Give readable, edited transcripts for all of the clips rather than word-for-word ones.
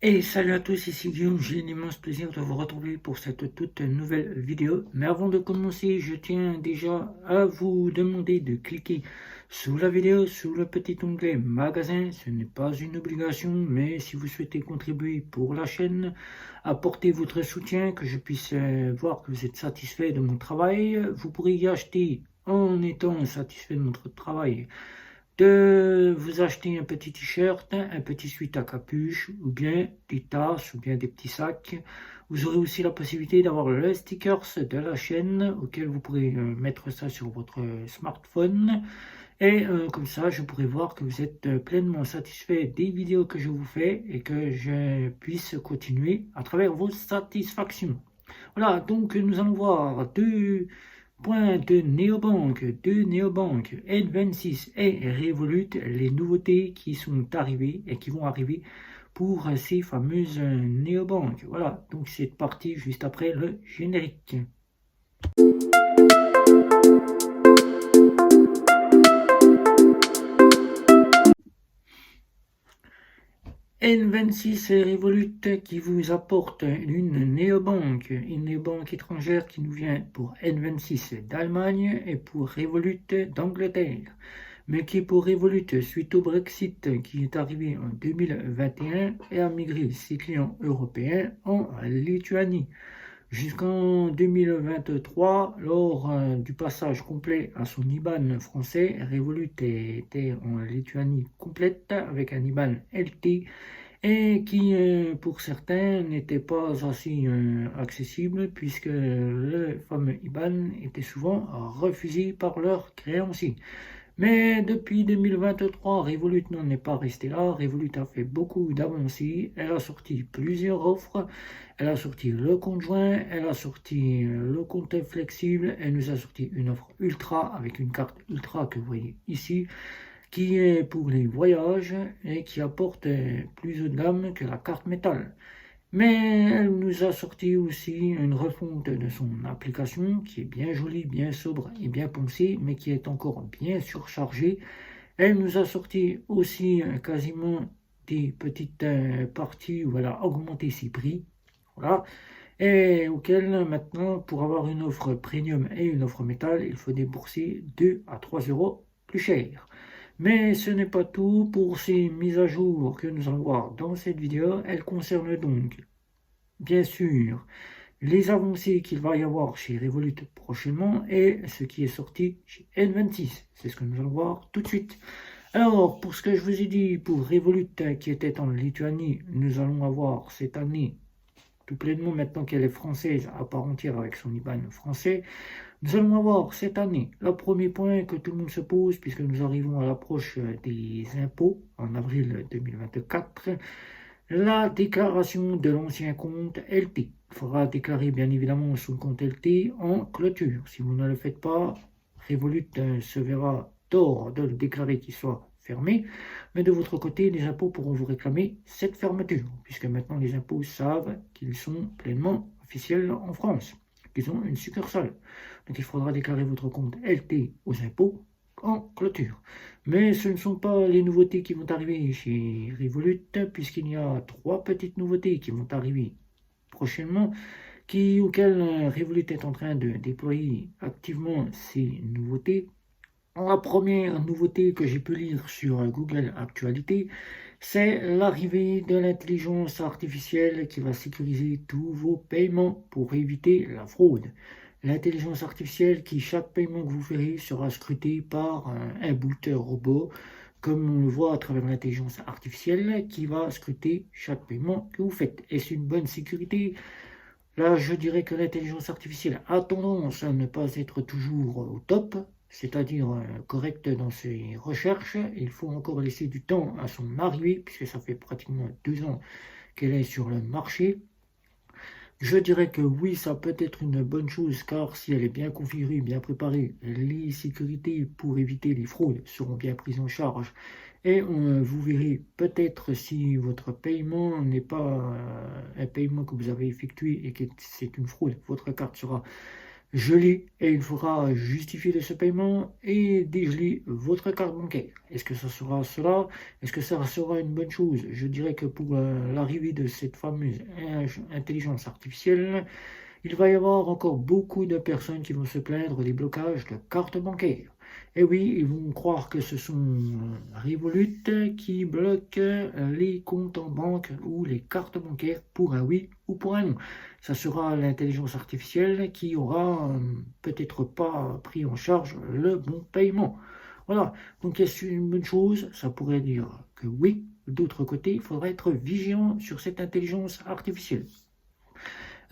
Et salut à tous, ici Guillaume, j'ai l'immense plaisir de vous retrouver pour cette toute nouvelle vidéo. Mais avant de commencer, je tiens déjà à vous demander de cliquer sous la vidéo, sous le petit onglet magasin. Ce n'est pas une obligation, mais si vous souhaitez contribuer pour la chaîne, apporter votre soutien, que je puisse voir que vous êtes satisfait de mon travail, vous pourrez y acheter en étant satisfait de votre travail de vous acheter un petit t-shirt, un petit sweat à capuche, ou bien des tasses, ou bien des petits sacs. Vous aurez aussi la possibilité d'avoir le stickers de la chaîne, auquel vous pourrez mettre ça sur votre smartphone. Et comme ça, je pourrai voir que vous êtes pleinement satisfait des vidéos que je vous fais et que je puisse continuer à travers vos satisfactions. Voilà, donc nous allons voir deux néobanques N26 et Revolut, les nouveautés qui sont arrivées et qui vont arriver pour ces fameuses néobanques. Voilà, donc c'est parti juste après le générique. N26 et Revolut qui vous apporte une néobanque étrangère qui nous vient pour N26 d'Allemagne et pour Revolut d'Angleterre. Mais qui pour Revolut, suite au Brexit qui est arrivé en 2021, et a migré ses clients européens en Lituanie. Jusqu'en 2023, lors du passage complet à son IBAN français, Revolut était en Lituanie complète avec un IBAN LT et qui, pour certains, n'était pas assez accessible puisque le fameux IBAN était souvent refusé par leurs créanciers. Mais depuis 2023, Revolut n'en est pas resté là. Revolut a fait beaucoup d'avancées. Elle a sorti plusieurs offres. Elle a sorti le compte joint. Elle a sorti le compte flexible. Elle nous a sorti une offre ultra avec une carte ultra que vous voyez ici, qui est pour les voyages et qui apporte plus haut de gamme que la carte métal. Mais elle nous a sorti aussi une refonte de son application qui est bien jolie, bien sobre et bien pensée, mais qui est encore bien surchargée. Elle nous a sorti aussi quasiment des petites parties où elle a augmenté ses prix. Voilà. Et auquel maintenant, pour avoir une offre premium et une offre métal, il faut débourser 2 à 3 euros plus cher. Mais ce n'est pas tout pour ces mises à jour que nous allons voir dans cette vidéo. Elles concernent donc, bien sûr, les avancées qu'il va y avoir chez Revolut prochainement et ce qui est sorti chez N26. C'est ce que nous allons voir tout de suite. Alors, pour ce que je vous ai dit, pour Revolut qui était en Lituanie, nous allons avoir cette année, tout pleinement maintenant qu'elle est française à part entière avec son IBAN français, nous allons avoir cette année le premier point que tout le monde se pose puisque nous arrivons à l'approche des impôts en avril 2024, la déclaration de l'ancien compte LT. Il faudra déclarer bien évidemment son compte LT en clôture. Si vous ne le faites pas, Revolut se verra tort de le déclarer qu'il soit fermé. Mais de votre côté, les impôts pourront vous réclamer cette fermeture, puisque maintenant les impôts savent qu'ils sont pleinement officiels en France, qu'ils ont une succursale. Donc il faudra déclarer votre compte LT aux impôts en clôture. Mais ce ne sont pas les nouveautés qui vont arriver chez Revolut, puisqu'il y a 3 petites nouveautés qui vont arriver prochainement, auxquelles Revolut est en train de déployer activement ces nouveautés. La première nouveauté que j'ai pu lire sur Google Actualité, c'est l'arrivée de l'intelligence artificielle qui va sécuriser tous vos paiements pour éviter la fraude. L'intelligence artificielle qui, chaque paiement que vous ferez, sera scruté par un boot robot, comme on le voit à travers l'intelligence artificielle qui va scruter chaque paiement que vous faites. Est-ce une bonne sécurité? Là, je dirais que l'intelligence artificielle a tendance à ne pas être toujours au top, c'est-à-dire correcte dans ses recherches. Il faut encore laisser du temps à son arrivée, puisque ça fait pratiquement 2 ans qu'elle est sur le marché. Je dirais que oui, ça peut être une bonne chose, car si elle est bien configurée, bien préparée, les sécurités pour éviter les fraudes seront bien prises en charge. Et vous verrez peut-être si votre paiement n'est pas un paiement que vous avez effectué et que c'est une fraude, votre carte sera gelé et il faudra justifier de ce paiement et dégeler votre carte bancaire. Est-ce que ça sera cela? Est-ce que ça sera une bonne chose? Je dirais que pour l'arrivée de cette fameuse intelligence artificielle, il va y avoir encore beaucoup de personnes qui vont se plaindre des blocages de cartes bancaires. Et oui, ils vont croire que ce sont Revolut qui bloquent les comptes en banque ou les cartes bancaires pour un oui ou pour un non. Ça sera l'intelligence artificielle qui aura peut-être pas pris en charge le bon paiement. Voilà, donc est-ce une bonne chose? Ça pourrait dire que oui. D'autre côté, il faudra être vigilant sur cette intelligence artificielle.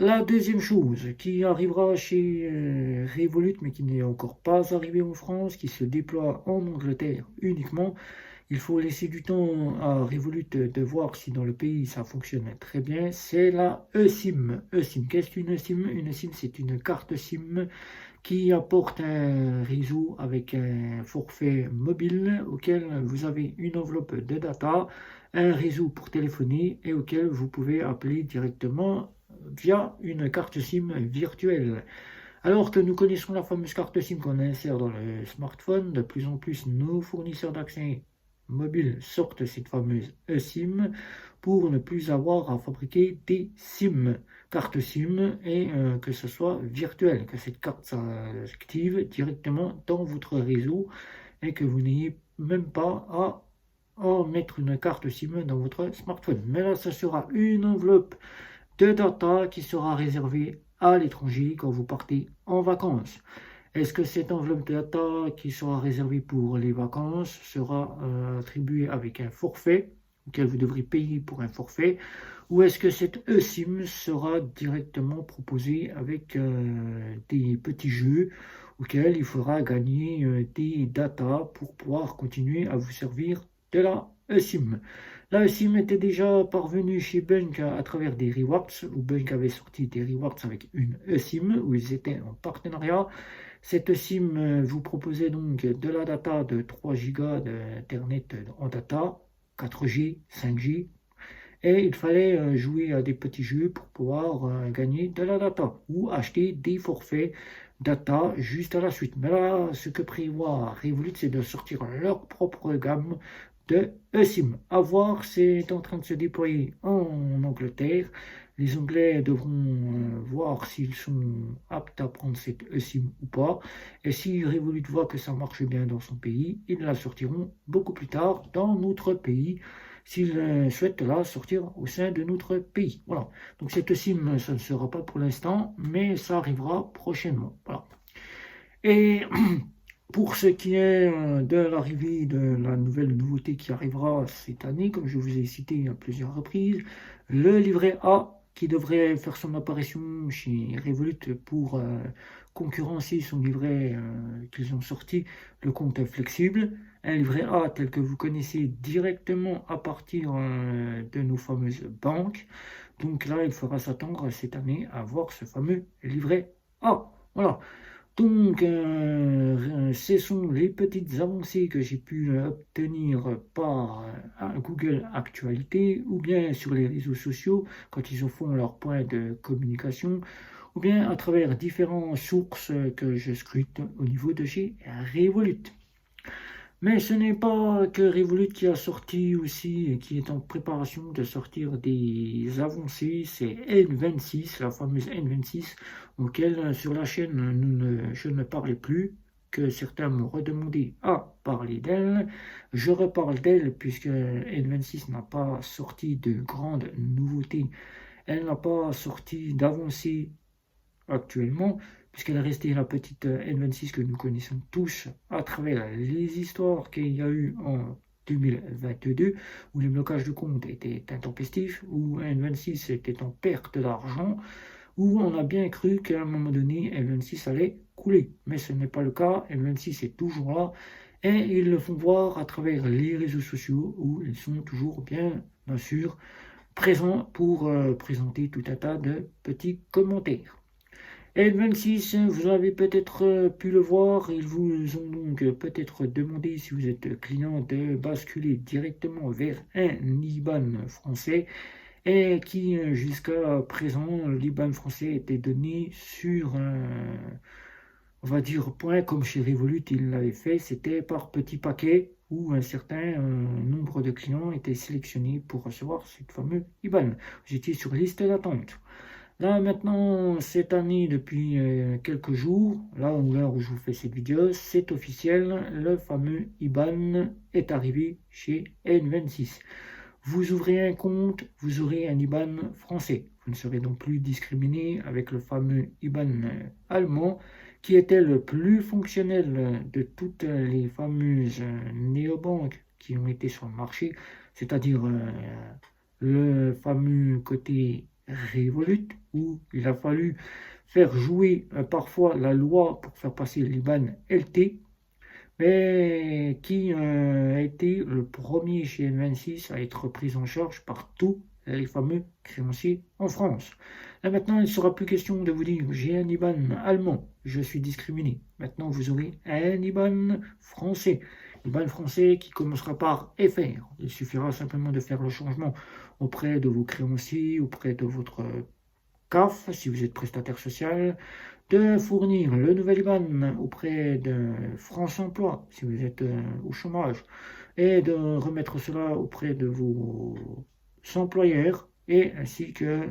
La deuxième chose qui arrivera chez Revolut, mais qui n'est encore pas arrivée en France, qui se déploie en Angleterre uniquement, il faut laisser du temps à Revolut de voir si dans le pays ça fonctionne très bien, c'est la eSIM. eSIM, qu'est-ce qu'une eSIM? Une eSIM, c'est une carte SIM qui apporte un réseau avec un forfait mobile auquel vous avez une enveloppe de data, un réseau pour téléphoner et auquel vous pouvez appeler directement via une carte SIM virtuelle. Alors que nous connaissons la fameuse carte SIM qu'on insère dans le smartphone, de plus en plus nos fournisseurs d'accès mobiles sortent cette fameuse eSIM pour ne plus avoir à fabriquer des SIM, cartes SIM, et que ce soit virtuel, que cette carte s'active directement dans votre réseau et que vous n'ayez même pas à mettre une carte SIM dans votre smartphone. Mais là, ça sera une enveloppe de data qui sera réservée à l'étranger quand vous partez en vacances. Est-ce que cette enveloppe de data qui sera réservée pour les vacances sera attribuée avec un forfait auquel vous devrez payer pour un forfait, ou est-ce que cette eSIM sera directement proposée avec des petits jeux auxquels il faudra gagner des data pour pouvoir continuer à vous servir de la eSIM? La eSIM était déjà parvenue chez Bunk à travers des rewards, où Bunk avait sorti des rewards avec une eSIM, où ils étaient en partenariat. Cette SIM vous proposait donc de la data de 3 Go d'Internet en data, 4G, 5G, et il fallait jouer à des petits jeux pour pouvoir gagner de la data ou acheter des forfaits data juste à la suite. Mais là, ce que prévoit Revolut, c'est de sortir leur propre gamme de eSIM. À voir, c'est en train de se déployer en Angleterre. Les Anglais devront voir s'ils sont aptes à prendre cette eSIM ou pas. Et si Revolut voit que ça marche bien dans son pays, ils la sortiront beaucoup plus tard dans notre pays, s'ils souhaitent la sortir au sein de notre pays. Voilà. Donc cette SIM, ça ne sera pas pour l'instant, mais ça arrivera prochainement. Voilà. Et pour ce qui est de l'arrivée de la nouvelle nouveauté qui arrivera cette année, comme je vous ai cité à plusieurs reprises, le livret A qui devrait faire son apparition chez Revolut pour concurrencer son livret qu'ils ont sorti, le compte flexible. Un livret A tel que vous connaissez directement à partir de nos fameuses banques. Donc là, il faudra s'attendre cette année à voir ce fameux livret A. Voilà. Donc, ce sont les petites avancées que j'ai pu obtenir par Google Actualité ou bien sur les réseaux sociaux quand ils en font leur point de communication ou bien à travers différentes sources que je scrute au niveau de chez Revolut. Mais ce n'est pas que Revolut qui a sorti aussi et qui est en préparation de sortir des avancées, c'est N26, la fameuse N26, auquel sur la chaîne je ne parlais plus, que certains m'ont redemandé à parler d'elle. Je reparle d'elle puisque N26 n'a pas sorti de grandes nouveautés, elle n'a pas sorti d'avancées actuellement, puisqu'elle est restée la petite N26 que nous connaissons tous à travers les histoires qu'il y a eu en 2022, où les blocages de compte étaient intempestifs, où N26 était en perte d'argent, où on a bien cru qu'à un moment donné, N26 allait couler. Mais ce n'est pas le cas, N26 est toujours là, et ils le font voir à travers les réseaux sociaux, où ils sont toujours bien sûr, présents pour présenter tout un tas de petits commentaires. N26, vous avez peut-être pu le voir, ils vous ont donc peut-être demandé, si vous êtes client, de basculer directement vers un IBAN français. et qui jusqu'à présent, l'IBAN français était donné sur on va dire, point comme chez Revolut, il l'avait fait, c'était par petits paquets où un certain nombre de clients étaient sélectionnés pour recevoir cette fameuse IBAN. Vous étiez sur liste d'attente. Là maintenant, cette année, depuis quelques jours, là où l'heure où je vous fais cette vidéo, c'est officiel, le fameux IBAN est arrivé chez N26. Vous ouvrez un compte, vous aurez un IBAN français. Vous ne serez donc plus discriminé avec le fameux IBAN allemand qui était le plus fonctionnel de toutes les fameuses néobanques qui ont été sur le marché, c'est-à-dire le fameux côté Revolut où il a fallu faire jouer parfois la loi pour faire passer l'IBAN LT, mais qui a été le premier chez N26 à être pris en charge par tous les fameux créanciers en France. Là maintenant, il ne sera plus question de vous dire j'ai un IBAN allemand, je suis discriminé. Maintenant, vous aurez un IBAN français. IBAN français qui commencera par FR. Il suffira simplement de faire le changement auprès de vos créanciers, auprès de votre CAF, si vous êtes prestataire social, de fournir le nouvel IBAN auprès de France Emploi, si vous êtes au chômage, et de remettre cela auprès de vos employeurs, et ainsi que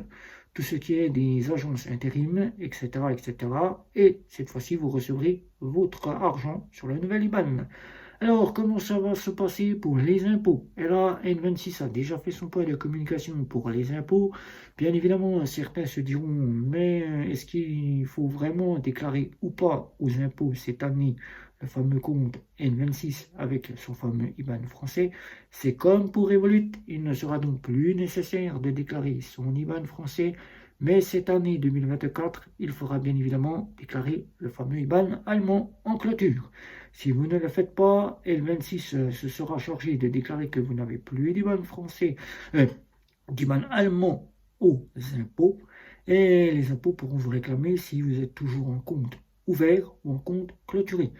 tout ce qui est des agences intérim, etc., etc. Et cette fois-ci, vous recevrez votre argent sur le nouvel IBAN. Alors, comment ça va se passer pour les impôts? Et là, N26 a déjà fait son point de communication pour les impôts. Bien évidemment, certains se diront, mais est-ce qu'il faut vraiment déclarer ou pas aux impôts cette année le fameux compte N26 avec son fameux IBAN français? C'est comme pour Revolut, il ne sera donc plus nécessaire de déclarer son IBAN français, mais cette année 2024, il faudra bien évidemment déclarer le fameux IBAN allemand en clôture. Si vous ne le faites pas, L26 se sera chargé de déclarer que vous n'avez plus d'IBAN français, d'IBAN allemand aux impôts, et les impôts pourront vous réclamer si vous êtes toujours en compte ouvert ou en compte clôturé,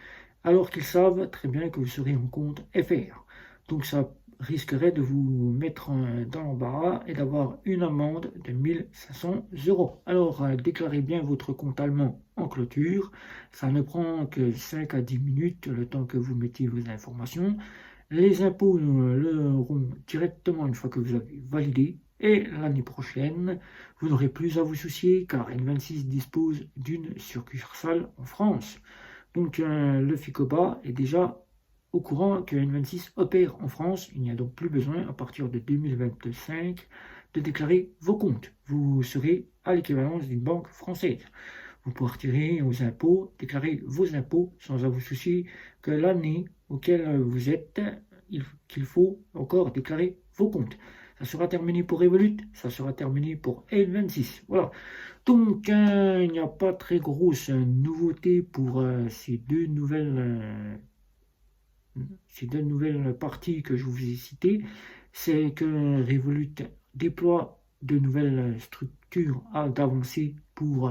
alors qu'ils savent très bien que vous serez en compte FR. Donc ça risquerait de vous mettre dans l'embarras et d'avoir une amende de 1500 euros. Alors déclarez bien votre compte allemand en clôture. Ça ne prend que 5 à 10 minutes le temps que vous mettiez vos informations. Les impôts le auront directement une fois que vous avez validé. Et l'année prochaine, vous n'aurez plus à vous soucier car N26 dispose d'une succursale en France. Donc le FICOBA est déjà au courant que N26 opère en France. Il n'y a donc plus besoin à partir de 2025 de déclarer vos comptes. Vous serez à l'équivalence d'une banque française. Vous pourrez retirer aux impôts, déclarer vos impôts sans vous soucier que l'année auquel vous êtes, qu'il faut encore déclarer vos comptes. Ça sera terminé pour Revolut, ça sera terminé pour N26. Voilà. Donc, il n'y a pas très grosse nouveauté pour ces deux nouvelles parties que je vous ai citées. C'est que Revolut déploie de nouvelles structures d'avancée pour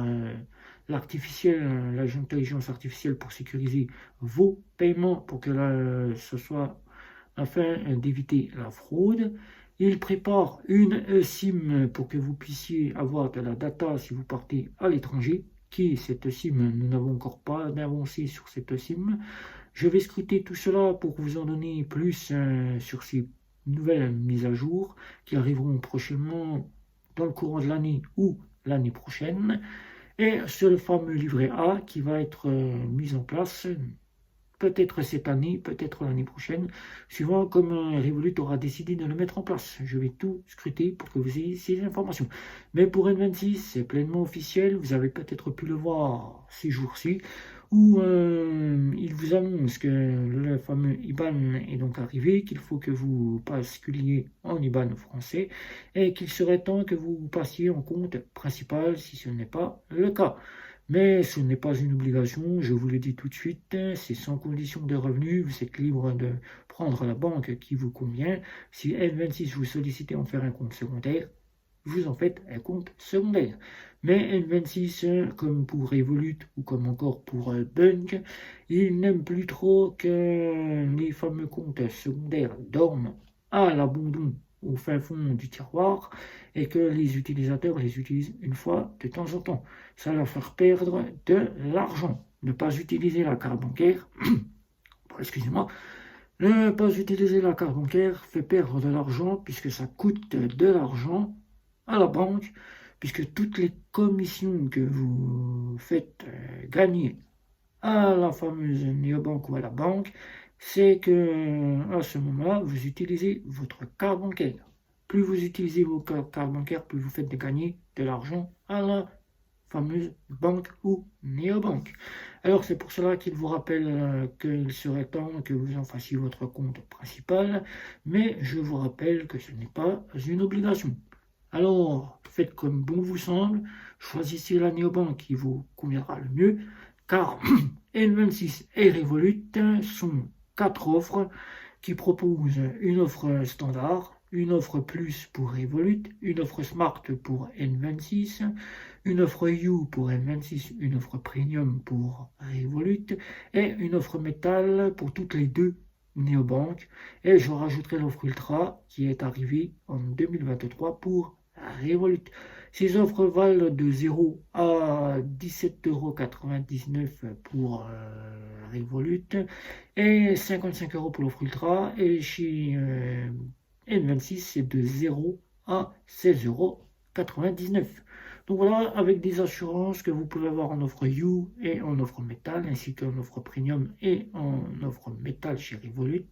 l'intelligence artificielle pour sécuriser vos paiements, pour que ce soit afin d'éviter la fraude. Il prépare une SIM pour que vous puissiez avoir de la data si vous partez à l'étranger. Qui est cette SIM? Nous n'avons encore pas d'avancée sur cette SIM. Je vais scruter tout cela pour vous en donner plus sur ces nouvelles mises à jour qui arriveront prochainement dans le courant de l'année ou l'année prochaine. Et sur le fameux livret A qui va être mis en place peut-être cette année, peut-être l'année prochaine, suivant comme Revolut aura décidé de le mettre en place. Je vais tout scruter pour que vous ayez ces informations. Mais pour N26, c'est pleinement officiel, vous avez peut-être pu le voir ces jours-ci, où il vous annonce que le fameux IBAN est donc arrivé, qu'il faut que vous basculiez en IBAN français, et qu'il serait temps que vous passiez en compte principal si ce n'est pas le cas. Mais ce n'est pas une obligation, je vous le dis tout de suite, c'est sans condition de revenu, vous êtes libre de prendre la banque qui vous convient. Si N26 vous sollicitez en faire un compte secondaire, vous en faites un compte secondaire. Mais N26, comme pour Revolut ou comme encore pour Bunk, il n'aime plus trop que les fameux comptes secondaires dorment à l'abandon au fin fond du tiroir et que les utilisateurs les utilisent une fois de temps en temps. Ça va leur faire perdre de l'argent. Ne pas utiliser la carte bancaire, excusez-moi, ne pas utiliser la carte bancaire fait perdre de l'argent puisque ça coûte de l'argent à la banque, puisque toutes les commissions que vous faites gagner à la fameuse néobanque ou à la banque, c'est que à ce moment-là, vous utilisez votre carte bancaire. Plus vous utilisez vos cartes bancaires, plus vous faites gagner de l'argent à la fameuse banque ou néobanque. Alors c'est pour cela qu'il vous rappelle qu'il serait temps que vous en fassiez votre compte principal, mais je vous rappelle que ce n'est pas une obligation. Alors faites comme bon vous semble, choisissez la néobanque qui vous conviendra le mieux, car N26 et Revolut sont 4 offres qui proposent une offre standard, une offre plus pour Revolut, une offre Smart pour N26, une offre You pour N26, une offre Premium pour Revolut et une offre Metal pour toutes les deux néobanques. Et je rajouterai l'offre Ultra qui est arrivée en 2023 pour Revolut. Ces offres valent de 0 à 17,99 € pour Revolut et 55 € pour l'offre Ultra. Et chez N26, c'est de 0 à 16,99 €. Donc voilà, avec des assurances que vous pouvez avoir en offre You et en offre Metal, ainsi qu'en offre Premium et en offre Metal chez Revolut,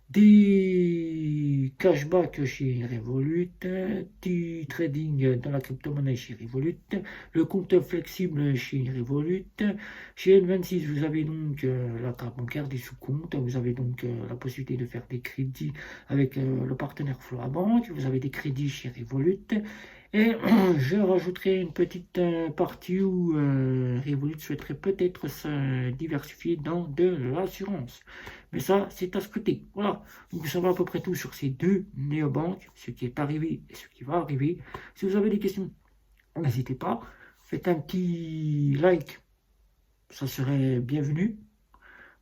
des cashbacks chez Revolut, du trading dans la crypto-monnaie chez Revolut, le compte flexible chez Revolut. Chez N26, vous avez donc la carte bancaire, des sous-comptes, vous avez donc la possibilité de faire des crédits avec le partenaire Floabank, vous avez des crédits chez Revolut. Et je rajouterai une petite partie où Revolut souhaiterait peut-être se diversifier dans de l'assurance. Mais ça, c'est à scruter. Voilà. Donc, vous savez à peu près tout sur ces deux néobanques, ce qui est arrivé et ce qui va arriver. Si vous avez des questions, n'hésitez pas. Faites un petit like, ça serait bienvenu.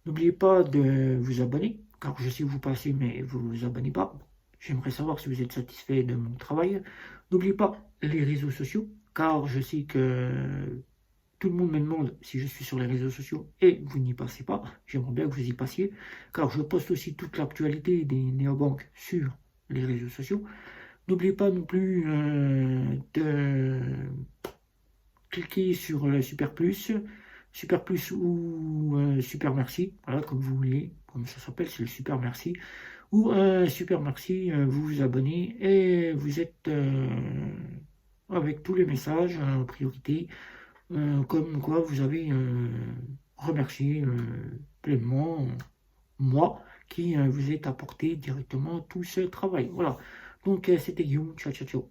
N'oubliez pas de vous abonner, car je sais que vous passez, mais vous ne vous abonnez pas. J'aimerais savoir si vous êtes satisfait de mon travail. N'oubliez pas les réseaux sociaux, car je sais que tout le monde me demande si je suis sur les réseaux sociaux et vous n'y passez pas. J'aimerais bien que vous y passiez, car je poste aussi toute l'actualité des néobanques sur les réseaux sociaux. N'oubliez pas non plus de cliquer sur le Super Plus ou Super Merci, voilà, comme vous voulez, comme ça s'appelle, c'est le Super Merci. Ou Super Merci, vous vous abonnez et vous êtes avec tous les messages en priorité. Comme quoi vous avez remercié pleinement moi qui vous ai apporté directement tout ce travail. Voilà. Donc c'était Guillaume. Ciao, ciao, ciao.